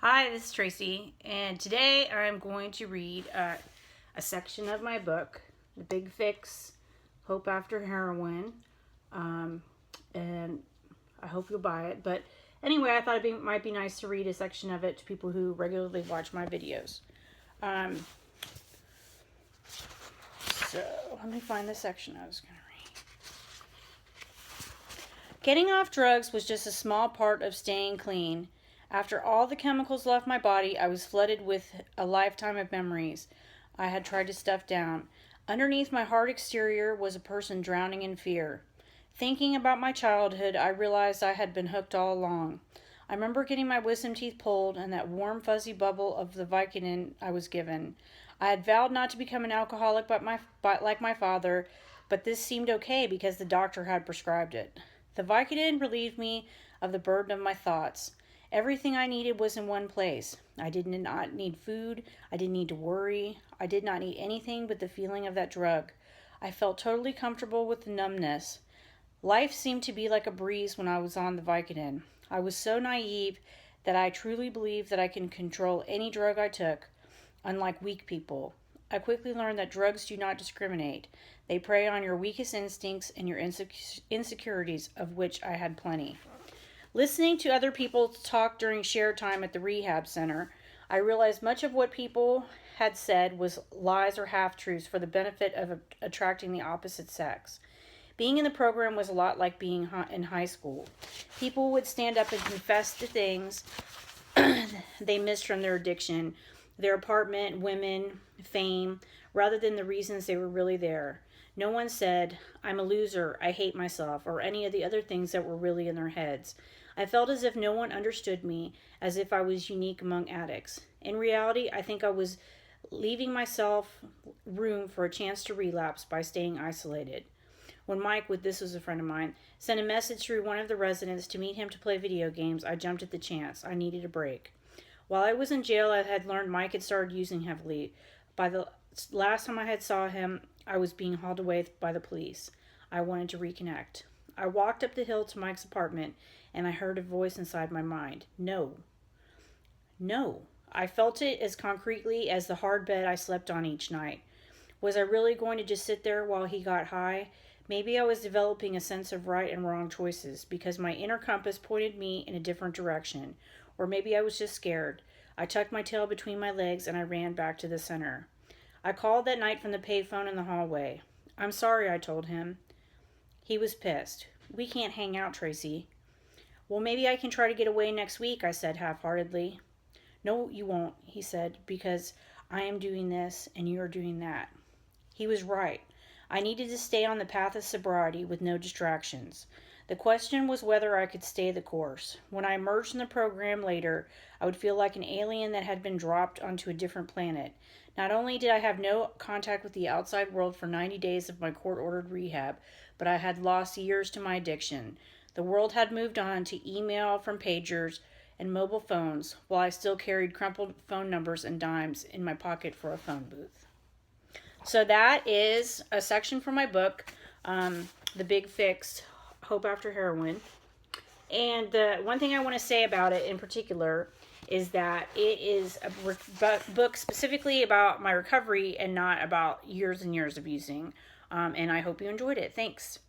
Hi, this is Tracy, and today I'm going to read a section of my book, The Big Fix, Hope After Heroin, and I hope you'll buy it. But anyway, I thought it might be nice to read a section of it to people who regularly watch my videos. So, let me find the section I was going to read. Getting off drugs was just a small part of staying clean. After all the chemicals left my body, I was flooded with a lifetime of memories I had tried to stuff down. Underneath my hard exterior was a person drowning in fear. Thinking about my childhood, I realized I had been hooked all along. I remember getting my wisdom teeth pulled and that warm, fuzzy bubble of the Vicodin I was given. I had vowed not to become an alcoholic like my father, but this seemed okay because the doctor had prescribed it. The Vicodin relieved me of the burden of my thoughts. Everything I needed was in one place. I did not need food. I didn't need to worry. I did not need anything but the feeling of that drug. I felt totally comfortable with the numbness. Life seemed to be like a breeze when I was on the Vicodin. I was so naive that I truly believed that I can control any drug I took, unlike weak people. I quickly learned that drugs do not discriminate. They prey on your weakest instincts and your insecurities, of which I had plenty. Listening to other people talk during shared time at the rehab center, I realized much of what people had said was lies or half-truths for the benefit of attracting the opposite sex. Being in the program was a lot like being in high school. People would stand up and confess the things they missed from their addiction, their apartment, women, fame, rather than the reasons they were really there. No one said, "I'm a loser, I hate myself," or any of the other things that were really in their heads. I felt as if no one understood me, as if I was unique among addicts. In reality, I think I was leaving myself room for a chance to relapse by staying isolated. When Mike, this was a friend of mine, sent a message through one of the residents to meet him to play video games, I jumped at the chance. I needed a break. While I was in jail, I had learned Mike had started using heavily. By the last time I had saw him, I was being hauled away by the police. I wanted to reconnect. I walked up the hill to Mike's apartment, and I heard a voice inside my mind. No. No. I felt it as concretely as the hard bed I slept on each night. Was I really going to just sit there while he got high? Maybe I was developing a sense of right and wrong choices because my inner compass pointed me in a different direction. Or maybe I was just scared. I tucked my tail between my legs and I ran back to the center. I called that night from the payphone in the hallway. "I'm sorry," I told him. He was pissed. "We can't hang out, Tracy." "Well, maybe I can try to get away next week," I said half-heartedly. "No, you won't," he said, "because I am doing this and you are doing that." He was right. I needed to stay on the path of sobriety with no distractions. The question was whether I could stay the course. When I emerged in the program later, I would feel like an alien that had been dropped onto a different planet. Not only did I have no contact with the outside world for 90 days of my court-ordered rehab, but I had lost years to my addiction. The world had moved on to email from pagers and mobile phones, while I still carried crumpled phone numbers and dimes in my pocket for a phone booth. So that is a section from my book, The Big Fix, Hope After Heroin. And the one thing I want to say about it in particular is that it is a book specifically about my recovery and not about years and years of using. And I hope you enjoyed it. Thanks.